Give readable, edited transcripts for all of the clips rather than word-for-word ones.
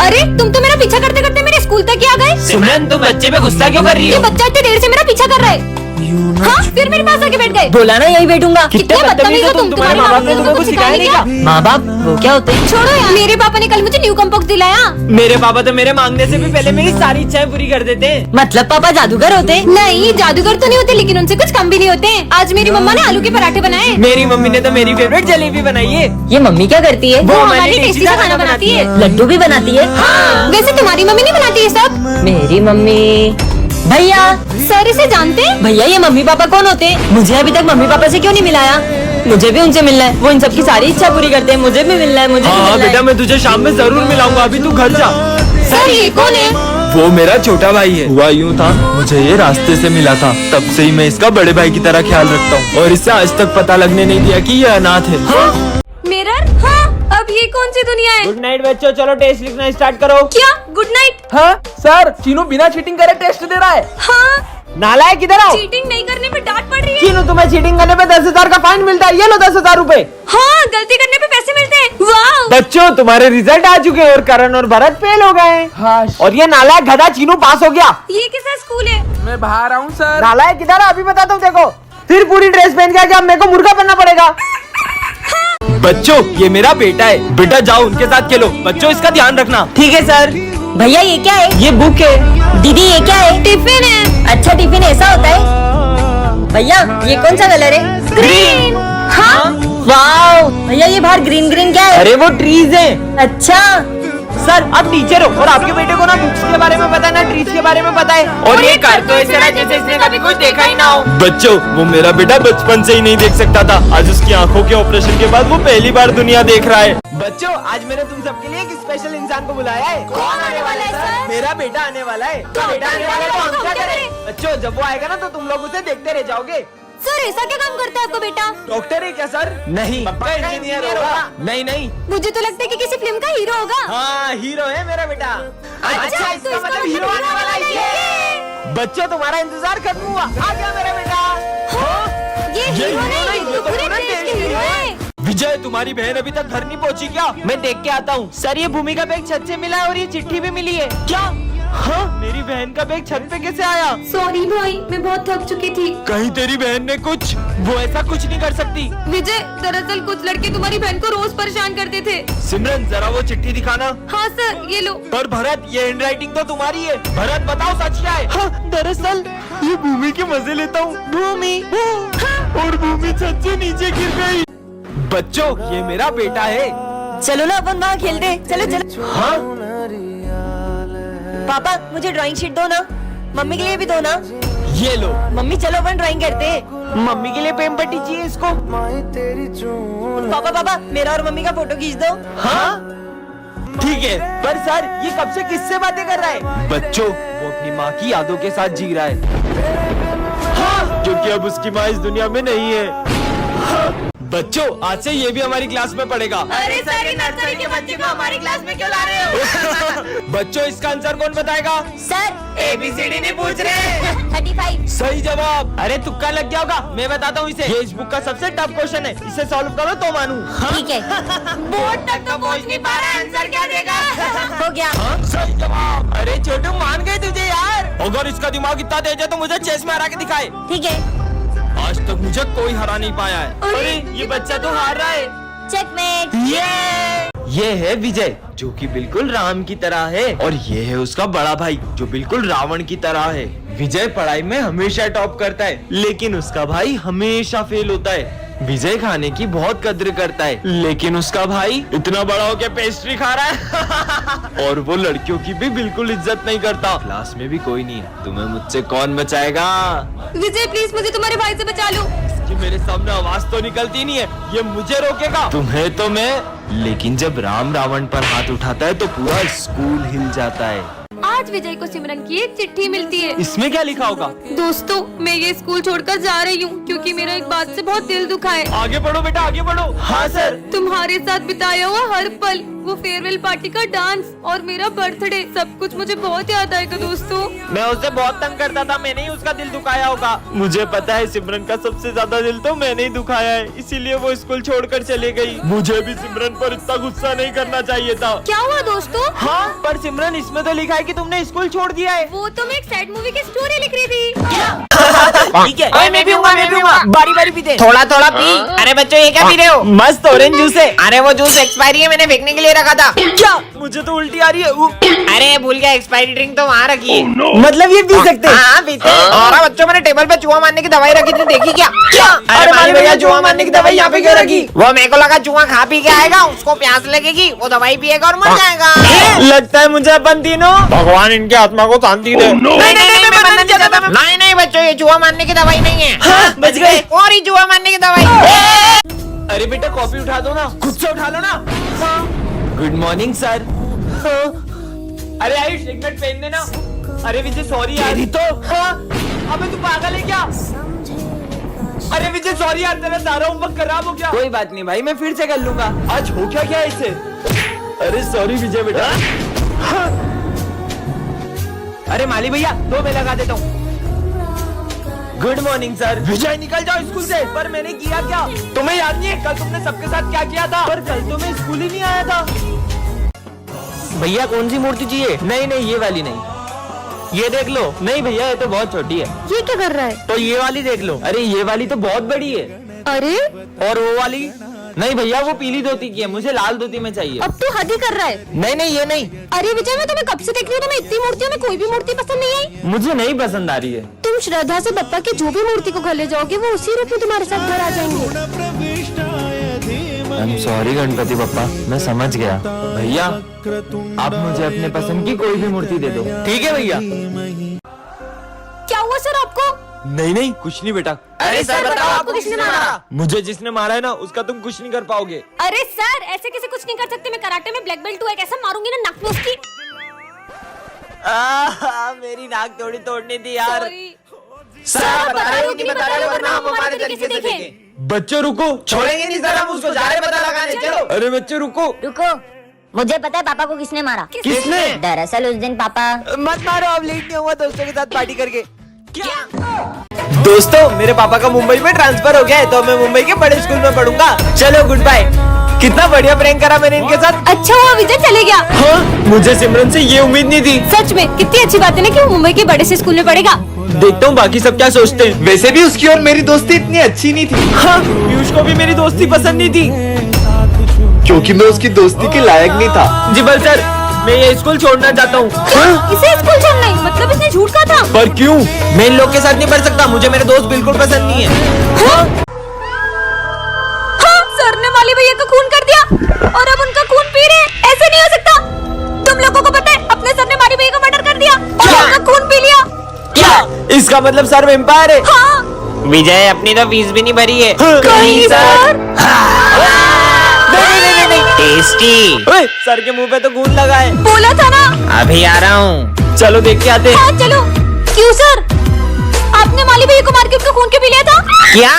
अरे तुम तो मेरा पीछा करते करते मेरे स्कूल तक ही आ गए। सिमरन तुम बच्चे पे गुस्सा क्यों कर रही ये हो? बच्चा इतनी देर से मेरा पीछा कर रहा है। हाँ, फिर मेरे पास आके बैठ गए। बोला ना यही बैठूंगा। कितने बदतमीज हो तुम। तुम्हारे माँ बाप ने तुमको कुछ सिखाया नहीं क्या? माँ बाप वो क्या होते हैं? छोड़ो यार। मेरे पापा ने कल मुझे न्यू कम्पोक्स दिलाया। मेरे पापा तो मेरे मांगने से भी पहले मेरी सारी इच्छाएं पूरी कर देते हैं। मतलब पापा जादूगर होते हैं? नहीं, जादूगर तो नहीं होते, लेकिन उनसे कुछ कम भी नहीं होते। आज मेरी मम्मा ने आलू के पराठे बनाए। मेरी मम्मी ने तो मेरी फेवरेट जलेबी बनाई है। ये मम्मी क्या करती है? वो हमारी टेस्टी सा खाना बनाती है। लड्डू भी बनाती है? वैसे तुम्हारी मम्मी नहीं बनाती है सब? मेरी मम्मी। भैया सर इसे जानते हैं? भैया ये मम्मी पापा कौन होते हैं? मुझे अभी तक मम्मी पापा से क्यों नहीं मिलाया? मुझे भी उनसे मिलना है। वो इन सबकी सारी इच्छा पूरी करते हैं। मुझे भी मिलना है। मुझे भी हाँ मिलना बेटा है। मैं तुझे शाम में जरूर मिलाऊंगा, अभी तू घर जा। सर ये कौन है? वो मेरा छोटा भाई है। हुआ यूँ था, मुझे ये रास्ते से मिला था, तब से ही मैं इसका बड़े भाई की तरह ख्याल रखता हूँ और इसे आज तक पता लगने नहीं दिया कि ये अनाथ है। मिरर? हाँ, अब ये कौन सी दुनिया है? गुड नाइट बच्चों, चलो टेस्ट लिखना स्टार्ट करो। क्या गुड नाइट? हाँ सर, चीनू बिना चीटिंग करे टेस्ट दे रहा है। हाँ, नालायक किधर आओ। चीटिंग नहीं करने पे डांट पड़ रही है। चीनू तुम्हें चीटिंग करने पे 10,000 का फाइन मिलता है, ये लो 10,000 रूपए। हाँ, गलती करने पे पैसे मिलते हैं। वाह। बच्चों तुम्हारे रिजल्ट आ चुके हैं और करण और भरत फेल हो गए। हाँ। और ये नालायक गधा चीनू पास हो गया। ये किसा स्कूल है? मैं बाहर आऊँ सर। नालायक किधर है अभी बताता हूँ, देखो फिर पूरी ड्रेस पहन के आके अब मेरे को मुर्गा बनना पड़ेगा। बच्चों ये मेरा बेटा है, बेटा जाओ उनके साथ खेलो। बच्चों इसका ध्यान रखना। ठीक है सर। भैया ये क्या है? ये बुक है। दीदी ये क्या है? टिफिन है। अच्छा टिफिन ऐसा होता है? भैया ये कौन सा कलर है? ग्रीन। हाँ, वाओ भैया ये बाहर ग्रीन ग्रीन क्या है? अरे वो ट्रीज है। अच्छा सर आप टीचर हो और आपके बेटे को ना बुक्स के बारे में पता है ना ट्रीज के बारे में पता है, और ये कर तो ऐसे रहा जैसे इसने कभी कुछ देखा ही ना हो। बच्चों वो मेरा बेटा बचपन से ही नहीं देख सकता था, आज उसकी आंखों के ऑपरेशन के बाद वो पहली बार दुनिया देख रहा है। बच्चों आज मैंने तुम सबके लिए एक स्पेशल इंसान को बुलाया है। कौन आने वाला है सर? मेरा बेटा आने वाला है। तो बेटा आने वाला है तो हम क्या करें? करें? बच्चों जब वो आएगा ना तो तुम लोग उसे देखते रह जाओगे। सर ऐसा क्या काम करता है आपका बेटा? डॉक्टर है क्या सर? नहीं, पक्का इंजीनियर होगा। नहीं नहीं, मुझे तो लगता है कि किसी फिल्म का हीरो होगा। हाँ हीरो है मेरा बेटा। अच्छा तो इसका मतलब हीरो आने वाला है ये। बच्चों तुम्हारा इंतजार खत्म हुआ, आ गया मेरा बेटा। हाँ, ये हीरो नहीं, ये तो पूरे देश के हीरो है। विजय तुम्हारी बहन अभी तक घर नहीं पहुंची क्या? मैं देख के आता हूँ। सर ये भूमि का बैग छत से मिला है और ये चिट्ठी भी मिली है। क्या? हाँ मेरी बहन का बैग छत पे कैसे आया? सॉरी भाई, मैं बहुत थक चुकी थी। कहीं तेरी बहन ने कुछ? वो ऐसा कुछ नहीं कर सकती। विजय दरअसल कुछ लड़के तुम्हारी बहन को रोज परेशान करते थे। सिमरन जरा वो चिट्ठी दिखाना। हाँ सर ये लो। पर भरत ये हैंडराइटिंग तो तुम्हारी है। भरत बताओ सच क्या है? हाँ, दरअसल ये भूमि के मजे लेता हूँ। भूमि और भूमि छत से नीचे गिर गई। बच्चों ये मेरा बेटा है। चलो ना अपन वहाँ खेलते। चलो चलो। हाँ पापा मुझे ड्राइंग शीट दो ना। मम्मी के लिए भी दो ना। ये लो। मम्मी चलो अपन ड्राइंग करते हैं। मम्मी के लिए पेन पट्टी चाहिए इसको। पापा पापा मेरा और मम्मी का फोटो खींच दो। हाँ ठीक है। पर सर ये कब से किससे बातें कर रहा है? बच्चों वो अपनी माँ की यादों के साथ जी रहा है। हाँ क्योंकि अब उसकी माँ इस दुनिया में नहीं है। हाँ। बच्चों आज से ये भी हमारी क्लास में पढ़ेगा। अरे सर ये नर्सरी के बच्चे को हमारी क्लास में क्यों ला रहे हो? बच्चों इसका आंसर कौन बताएगा? सर ABCD नहीं पूछ रहे। 35। सही जवाब। अरे तुक्का लग गया होगा, मैं बताता हूँ इसे। ये इस बुक का सबसे टफ क्वेश्चन है, इसे सॉल्व करो तो मानूं। ठीक है। बोर्ड तक तो पहुँच नहीं पा रहा, आंसर क्या देगा? हो गया। सही जवाब। अरे छोटू मान गए तुझे यार। अगर इसका दिमाग इतना तेज है तो मुझे चेस में हरा के दिखाए। ठीक है। आज तक मुझे कोई हरा नहीं पाया है। अरे ये बच्चा तो हार रहा है। चेकमेट। ये है विजय जो कि बिल्कुल राम की तरह है, और ये है उसका बड़ा भाई जो बिल्कुल रावण की तरह है। विजय पढ़ाई में हमेशा टॉप करता है, लेकिन उसका भाई हमेशा फेल होता है। विजय खाने की बहुत कद्र करता है, लेकिन उसका भाई इतना बड़ा होके पेस्ट्री खा रहा है। और वो लड़कियों की भी बिल्कुल इज्जत नहीं करता। क्लास में भी कोई नहीं है, तुम्हें मुझसे कौन बचाएगा? विजय प्लीज मुझे तुम्हारे भाई से बचा लो। कि मेरे सामने आवाज तो निकलती नहीं है, ये मुझे रोकेगा? तुम्हें तो मैं, लेकिन जब राम रावण पर हाथ उठाता है तो पूरा स्कूल हिल जाता है। आज विजय को सिमरन की एक चिट्ठी मिलती है। इसमें क्या लिखा होगा? दोस्तों मैं ये स्कूल छोड़कर जा रही हूँ क्योंकि मेरा एक बात से बहुत दिल दुखा है। आगे बढ़ो बेटा आगे बढ़ो। हाँ सर। तुम्हारे साथ बिताया हुआ हर पल वो फेयरवेल पार्टी का डांस और मेरा बर्थडे, सब कुछ मुझे बहुत याद आएगा दोस्तों। मैं उसे बहुत तंग करता था, मैंने ही उसका दिल दुखाया होगा। मुझे पता है सिमरन का सबसे ज्यादा दिल तो मैंने ही दुखाया है, इसीलिए वो स्कूल छोड़कर चली गई। मुझे भी सिमरन पर इतना गुस्सा नहीं करना चाहिए था। क्या हुआ दोस्तों? हाँ, पर सिमरन इसमें तो लिखा है कि तुमने स्कूल छोड़ दिया है। वो तो मैं एक सैड मूवी की स्टोरी लिख रही थी। ठीक है, मैं भी हूँ, बारी बारी पीते। थोड़ा थोड़ा पी। अरे बच्चों ये क्या पी रहे हो? मस्त ऑरेंज जूस है। अरे वो जूस एक्सपायरी है, मैंने फेंकने के लिए रखा था। क्या? मुझे तो उल्टी आ रही है। अरे भूल गया, एक्सपायरी ड्रिंक तो वहाँ रखी है। मतलब ये पी सकते हैं? हाँ पीते हैं। और बच्चों मैंने टेबल पे चूहा मारने की दवाई रखी थी, देखी क्या? अरे माली भैया, चूहा मारने की दवाई यहाँ पे क्यों रखी? वो मेरे को लगा चूहा खा पी के आएगा, उसको प्यास लगेगी, वो दवाई पिएगा और मर जाएगा। लगता है मुझे अपन तीनों भगवान इनके आत्मा को शांति दे। नहीं बच्चों, ये चूहा मारने की दवाई नहीं है। हाँ, बच गए। और ही चूहा मारने की दवाई। अरे बेटा कॉफी उठा दो ना, खुद से उठा लो ना। Good morning sir. अरे आयुष एक मिनट पेन देना। अरे विजय सॉरी यार। तो अबे तू पागल है क्या? अरे विजय सॉरी यार, तेरा सारा होमवर्क खराब हो गया। कोई बात नहीं भाई, मैं फिर से कर लूंगा। आज हो क्या है इसे? अरे सॉरी विजय बेटा। अरे माली भैया, 2 मैं लगा देता हूँ। Good morning sir. विजय निकल जाओ स्कूल से। पर मैंने किया क्या? तुम्हें याद नहीं है कल तुमने सबके साथ क्या किया था? पर कल तो मैं स्कूल ही नहीं आया था। भैया कौन सी मूर्ति चाहिए? नहीं ये वाली नहीं, ये देख लो। नहीं भैया ये तो बहुत छोटी है। ये क्या कर रहा है? तो ये वाली देख लो। अरे ये वाली तो बहुत बड़ी है। अरे और वो वाली? नहीं भैया वो पीली धोती की है, मुझे लाल धोती में चाहिए। अब तू हद ही कर रहा है। नहीं ये नहीं। अरे विजय, मैं तुम्हें कब से देख रही हूँ, तुम्हें इतनी मूर्तियों में कोई भी मूर्ति पसंद नहीं आई। मुझे नहीं पसंद आ रही है। तुम श्रद्धा से बप्पा की जो भी मूर्ति को घर ले जाओगे, वो उसी रूप में तुम्हारे साथ घर आ जाएंगे। I'm sorry गणपति बप्पा, मैं समझ गया। भैया आप मुझे अपने पसंद की कोई भी मूर्ति दे दो। ठीक है भैया। क्या हुआ सर आपको? नहीं कुछ नहीं बेटा। अरे सर बताओ, आपको किसने मारा? मुझे जिसने मारा है ना, उसका तुम कुछ नहीं कर पाओगे। अरे सर ऐसे कैसे कुछ नहीं कर सकते? मैं कराटे में ब्लैक बेल्ट हूँ, एक ऐसा मारूंगी ना नाक में उसकी। मेरी नाक थोड़ी तोड़नी थी यार। Sorry। सर बता रहे हो कि बता रहे हो, वरना हम हमारे तरीके से देखें। बच्चों रुको, छोड़ेंगे नहीं सर हम उसको। जा रहे पता लगाने, चलो। अरे बच्चों रुको। रुको, मुझे पता है पापा को किसने मारा। किसने? दरअसल उस दिन पापा मत मारो, अब लेट नहीं हुआ दोस्तों के साथ पार्टी करके। दोस्तों मेरे पापा का मुंबई में ट्रांसफर हो गया है, तो मैं मुंबई के बड़े स्कूल में पढ़ूंगा। चलो गुड बाय। कितना बढ़िया प्रैंक करा मैंने इनके साथ। अच्छा हुआ विजय चले गया। हाँ, मुझे सिमरन से ये उम्मीद नहीं थी। सच में कितनी अच्छी बात है ना कि वो मुंबई के बड़े से स्कूल में पढ़ेगा। देखता हूँ बाकी सब क्या सोचते हैं। वैसे भी उसकी और मेरी दोस्ती इतनी अच्छी नहीं थी। हाँ, पीयूष को भी मेरी दोस्ती पसंद नहीं थी, क्योंकि मैं उसकी दोस्ती के लायक नहीं था। जी बल सर, मैं ये स्कूल छोड़ना चाहता हूँ। इसे स्कूल छोड़ना ही मतलब इसने झूठ कहा था। पर क्यों? मैं इन लोग के साथ नहीं पढ़ सकता, मुझे मेरे दोस्त बिल्कुल पसंद नहीं है। हाँ, सर ने माली भैया का खून कर दिया और अब उनका खून पी रहे हैं। ऐसे नहीं हो सकता। तुम लोगों को पता है अपने सर ने माली भैया का मर्डर कर दिया और उनका खून पी लिया। क्या? इसका मतलब सर वेम्पायर है? हाँ। विजय अपनी तो फीस भी नहीं भरी है। कहीं सर। नहीं। टेस्टी। ओए, सर के मुंह पे तो खून लगा है। बोला था ना। अभी आ रहा हूँ। चलो देख के आते हैं। हाँ चलो। क्यों सर, आपने माली भैया को मार के उनका खून क्यों पी लिया था? क्या?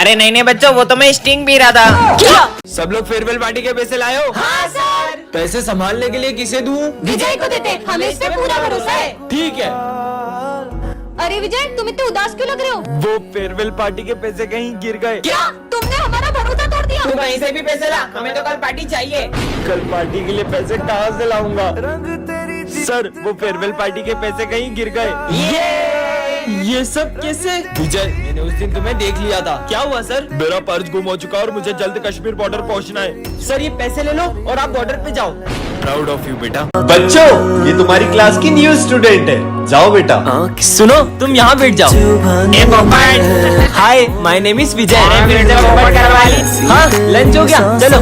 अरे नहीं बच्चों, वो तो मैं स्टिंग पी रहा था। क्या? सब लोग फेयरवेल पार्टी के पैसे लाए हो? हाँ सर। पैसे संभालने के लिए किसे दूं? विजय को देते, हमें इस पे पूरा भरोसा है। ठीक है। अरे विजय तुम इतने उदास क्यों लग रहे हो? वो फेयरवेल पार्टी के पैसे कहीं गिर गए। क्या तुमने हमारा भरोसा तोड़ दिया? तू कहीं से भी पैसे ला, हमें तो कल पार्टी चाहिए। कल पार्टी के लिए पैसे कहाँ से लाऊंगा? सर वो फेयरवेल पार्टी के पैसे कहीं गिर गए। ये सब कैसे? विजय मैंने उस दिन तुम्हें देख लिया था। क्या हुआ सर? मेरा पर्स गुम हो चुका और मुझे जल्द कश्मीर बॉर्डर पहुंचना है। सर ये पैसे ले लो और आप बॉर्डर पे जाओ। प्राउड ऑफ यू बेटा। बच्चों, ये तुम्हारी क्लास की न्यू स्टूडेंट है। जाओ बेटा। सुनो तुम यहाँ बैठ जाओ। ए पोपट। हाय माय नेम इज विजय। फिर से पोपट करवा ली। हाँ लंच हो गया, चलो।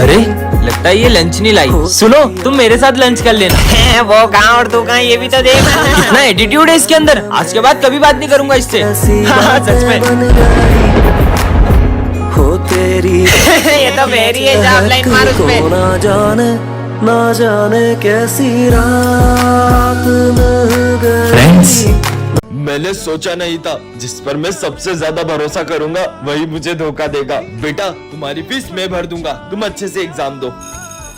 अरे लगता है ये लंच नहीं लाई। सुनो तुम मेरे साथ लंच कर लेना। वो कहाँ और तू कहाँ, ये भी तो देख। कितना एटीट्यूड है इसके अंदर। आज के बाद कभी बात नहीं करूंगा इससे। हाँ, सच में। ये तो वेरी है, जाप लाइन मार उस पे। ना जाने कैसी रात मिल गई। फ्रेंड्स, मैंने सोचा नहीं था जिस पर मैं सबसे ज्यादा भरोसा करूंगा वही मुझे धोखा देगा। बेटा तुम्हारी फीस मैं भर दूंगा, तुम अच्छे से एग्जाम दो।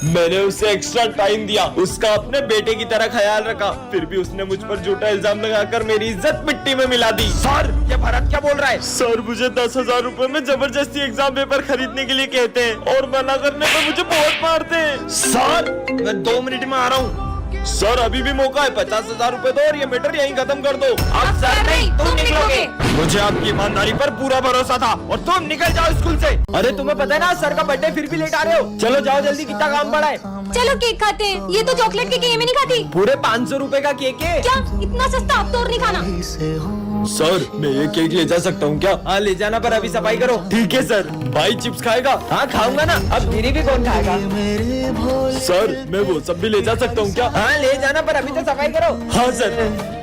मैंने उसे एक्स्ट्रा टाइम दिया, उसका अपने बेटे की तरह ख्याल रखा, फिर भी उसने मुझ पर झूठा इल्जाम लगाकर मेरी इज्जत मिट्टी में मिला दी। सर ये भरत क्या बोल रहा है? सर मुझे 10,000 रुपए में जबरदस्ती एग्जाम पेपर खरीदने के लिए कहते हैं और मना करने पर मुझे बहुत मारते हैं। सर मैं 2 मिनट में आ रहा हूँ। सर अभी भी मौका है, 50,000 रुपए दो और ये मैटर यहीं खत्म कर दो। अब सर नहीं, तुम निकलोगे। मुझे आपकी ईमानदारी पर पूरा भरोसा था और तुम निकल जाओ स्कूल से। अरे तुम्हें पता है ना सर का बर्थडे, फिर भी लेट आ रहे हो। चलो जाओ जल्दी, कितना काम पड़ा है। चलो केक खाते हैं। ये तो चॉकलेट केक है, ये मैं नहीं खाती। पूरे 500 रुपए का केक है। क्या इतना सस्ता? अब तो और नहीं खाना। सर मैं ये केक ले जा सकता हूँ क्या? हाँ ले जाना, पर अभी सफाई करो। ठीक है सर। भाई चिप्स खाएगा? हाँ खाऊंगा ना, अब मेरी भी कौन खाएगा? सर मैं वो सब भी ले जा सकता हूँ क्या? हाँ ले जाना, पर अभी तो सफाई करो। हाँ सर।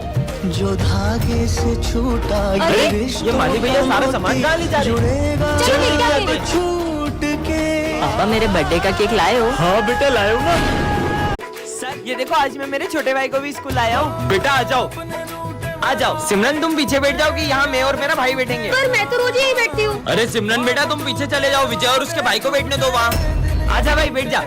जो धागे से छूटा अरे, ये माली भैया सारा सामान कहाँ ले जा रहे हैं? चलो केक खाते हैं। छूट के पापा मेरे बर्थडे का केक लाए हो? हाँ बेटा लाया हूँ ना। सर ये देखो, आज मैं मेरे छोटे भाई को भी स्कूल लाया हूँ। बेटा आ जाओ, आ जाओ। सिमरन तुम पीछे बैठ जाओ कि यहाँ मैं और मेरा भाई बैठेंगे। पर मैं तो रोज यही बैठती हूँ। अरे सिमरन बेटा तुम पीछे चले जाओ, विजय और उसके भाई को बैठने दो वहाँ। आजा भाई बैठ जा।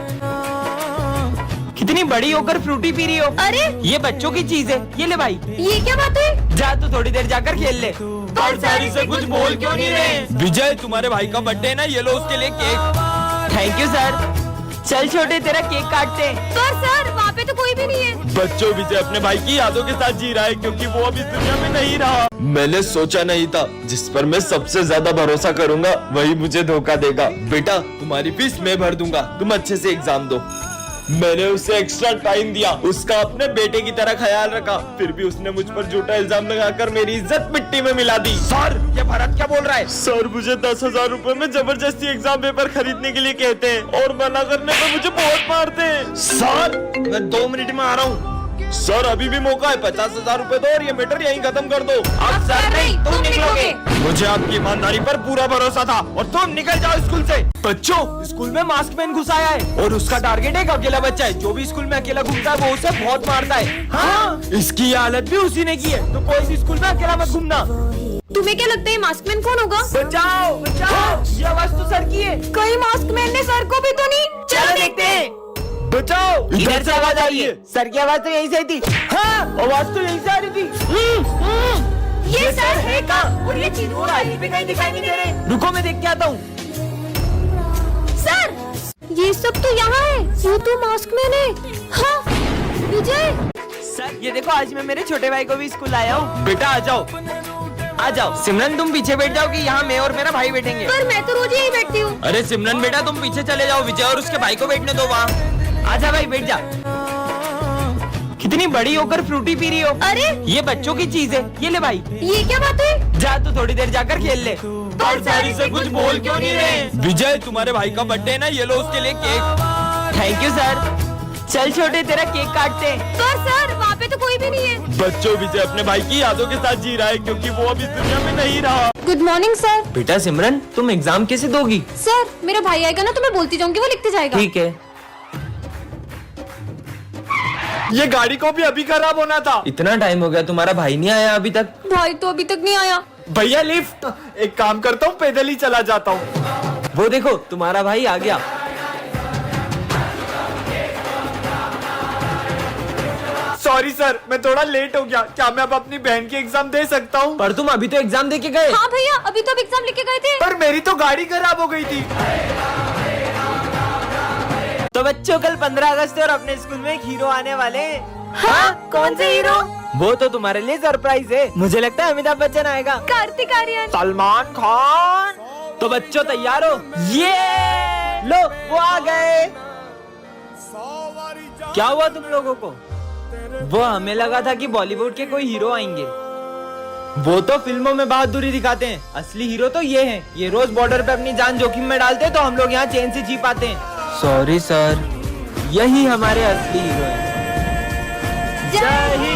कितनी बड़ी होकर फ्रूटी पी रही हो? अरे ये बच्चों की चीज है, ये ले भाई। ये क्या बात है? जा तू थोड़ी देर जाकर खेल ले। और सारी से कुछ बोल क्यों नहीं रहे? विजय तुम्हारे भाई का बर्थडे है ना, ये लो उसके लिए केक। Thank you sir. चल छोटे तेरा केक काटते हैं। पर सर वहाँ पे तो कोई भी नहीं है। बच्चों विजय अपने भाई की यादों के साथ जी रहा है क्योंकि वो अब इस दुनिया में नहीं रहा। मैंने सोचा नहीं था जिस पर मैं सबसे ज्यादा भरोसा करूंगा वही मुझे धोखा देगा। बेटा तुम्हारी फीस मैं भर दूंगा, तुम अच्छे से एग्जाम दो। मैंने उसे एक्स्ट्रा टाइम दिया, उसका अपने बेटे की तरह ख्याल रखा, फिर भी उसने मुझ पर झूठा इल्जाम लगाकर मेरी इज्जत मिट्टी में मिला दी। सर ये भरत क्या बोल रहा है? सर मुझे 10,000 रुपए में जबरदस्ती एग्जाम पेपर खरीदने के लिए कहते हैं और मना करने पर मुझे बहुत मारते हैं। सर मैं 2 मिनट में आ रहा हूँ। सर अभी भी मौका है, 50,000 रुपए दो और ये मैटर यहीं खत्म कर दो। अब सर नहीं, तुम निकलोगे। मुझे आपकी ईमानदारी पर पूरा भरोसा था और तुम निकल जाओ स्कूल से। बच्चों स्कूल में मास्क मैन घुस आया है और उसका टारगेट एक अकेला बच्चा है। जो भी स्कूल में अकेला घूमता है वो उसे बहुत मारता है। हाँ इसकी ये हालत भी उसी ने की है, तो कोई भी स्कूल में अकेला मत घूमना। तुम्हें क्या लगता है मास्कमैन कौन होगा? बचाओ बचाओ, ये आवाज तो सर की है। कहीं मास्कमैन ने सर को भी तो नहीं? चलो देखते हैं। बचाओ, इधर से आवाज आ रही है। सर की आवाज तो यहीं से थी। हाँ आवाज तो यहीं से आ रही थी। ये सर है का? और ये चीज और आगे भी कहीं दिखाई नहीं दे रहे। रुको मैं देख के आता हूँ। सर ये सब तो यहाँ है, ये तो मास्कमैन है। हाँ विजय। सर ये देखो, आज मैं मेरे छोटे भाई को भी स्कूल लाया हूँ। बेटा आ जाओ, आ जाओ। सिमरन तुम पीछे बैठ जाओ कि यहाँ मैं और मेरा भाई बैठेंगे। पर मैं तो रोज यही बैठती हूँ। अरे सिमरन बेटा तुम पीछे चले जाओ, विजय और उसके भाई को बैठने दो वहाँ। आजा भाई बैठ जा। कितनी बड़ी होकर फ्रूटी पी रही हो? अरे ये बच्चों की चीज है, ये ले भाई। ये क्या बात है? जा तू थोड़ी देर जाकर खेल ले। और सारी से कुछ बोल क्यों नहीं रहे? विजय तुम्हारे भाई का बर्थडे है ना, ये लो उसके लिए केक। Thank you sir. चल छोटे तेरा केक काटते हैं। पर सर वहाँ पे तो कोई भी नहीं है। बच्चों विजय अपने भाई की यादों के साथ जी रहा है क्योंकि वो अब इस दुनिया में नहीं रहा। Good morning sir. बेटा सिमरन तुम एग्जाम कैसे दोगी? सर मेरा भाई आएगा ना तो मैं बोलती जाऊंगी, वो लिखते जाएगा। ठीक है। ये गाड़ी को भी अभी खराब होना था। इतना टाइम हो गया, तुम्हारा भाई नहीं आया अभी तक? भाई तो अभी तक नहीं आया। भैया लिफ्ट। एक काम करता हूँ, पैदल ही चला जाता हूँ। वो देखो तुम्हारा भाई आ गया। सॉरी सर, मैं थोड़ा लेट हो गया। क्या मैं अब अपनी बहन की एग्जाम दे सकता हूँ? पर तुम अभी तो एग्जाम दे के गए। हाँ भैया अभी तो एग्जाम लिख के गए थे। पर मेरी तो गाड़ी खराब हो गई थी। तो बच्चों कल 15 अगस्त है और अपने स्कूल में एक हीरो आने वाले हैं। हाँ कौन से हीरो? वो तो तुम्हारे लिए सरप्राइज है। मुझे लगता है अमिताभ बच्चन आएगा। कार्तिक आर्यन। सलमान खान। तो बच्चों तैयार हो? ये लो वो आ गए। क्या हुआ तुम लोगों को? वो हमें लगा था कि बॉलीवुड के कोई हीरो आएंगे। वो तो फिल्मों में बहादुरी दिखाते हैं, असली हीरो तो ये हैं। ये रोज बॉर्डर पे अपनी जान जोखिम में डालते हैं, तो हम लोग यहाँ चैन से जी पाते हैं। सॉरी सर, यही हमारे असली हीरो हैं। जय हिंद।